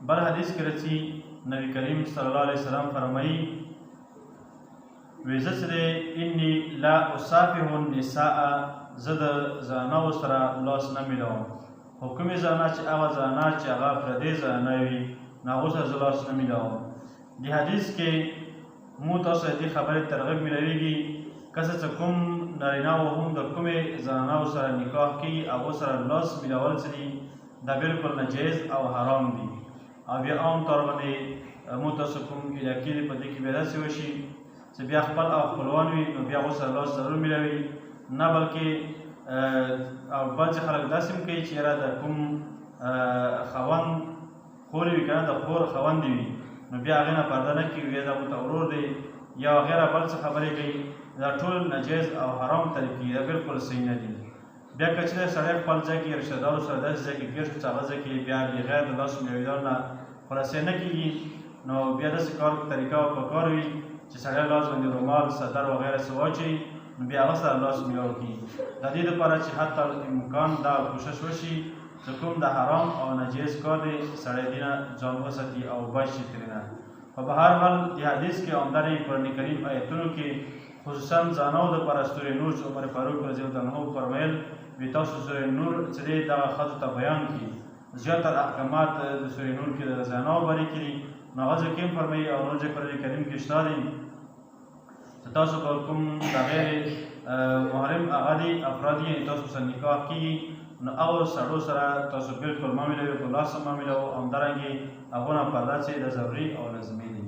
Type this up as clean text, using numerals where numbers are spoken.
بل حدیث کې راځي نبی کریم صلی الله علیه وسلم فرمایي ویزه چې انی لا اصافح النساء زه د زنانو سره لاس نه میلاوم خو کومې زنانه چې هغه زنانه چې هغه پردۍ زنانه وي نو هغو سره زه لاس نه میلاوم. دې حدیث کې مو تاسو دې خبرې ترغیب میلاویږي که څه کوم نارینهو هم د کومې زنانو سره نکاح کوي هغو سره لاس میلاول چې دي دا بالکل ناجایز او حرام دي. او بیا عام طور باندې مو تاسو کوم علاقې دي په دې کې بیا داسې وشي چې بیا خپل او خپلوان وي نو بیا هغو سره لاس ضرور میلاوي نه بلکې او بعضې خلک داسې هم کوي چې یاره د کوم خاوند خورې وي که نه د خور خوندې وي نو بیا هغې نه پرده نه کوي بیا د هغو ته ورور دی یا وغیره بل څه خبرې کوي دا ټول ناجایز او حرام طریقې دا بالکل صحیح نه دي. بیا که چېرې سړی خپل ځای کې رشته دارو سره داسې ځای کې ګیر شو چې هغه ځای کې بیا بغیر د لاس میلاوېدل نه خلاصې نه کېږي نو بیا داسې کار طریقه په کار وي چې سړی لاس باندې رومال صدر وغیره څه واچوي نو بیا هغه سره لاس میلاو کړي. د دې دپاره چې حتی امکان دا کوشش وشي چې کوم د حرام او ناجایز کار دی سړی دې نه ځان وساتي او بچ شي ترې نه. په بهر حال دې حدیث کې عمده قرآن کریم آیتونو کې خصوصا زنانو دپاره سورې نور چې عمر فاروق رضی الله عنه فرمیل وي تاسو سورې نور چې دی دغه ښځو ته بیان کړي زیاتره احکامات د سورې نور کې د زنانو بارې کې دي نو هغه ځای کې هم فرمایي او نور ځای قرآن کریم کې شته دي چې تاسو به کوم د غیر محرم هغه دي افراد یې تاسو سره نکاح کېږي نو هغو سړو سره تاسو بالکل مه میلاوئ په لاس مه میلاوئ همدارنګې هغو نه پرده چې د ضروري او لازمي دي.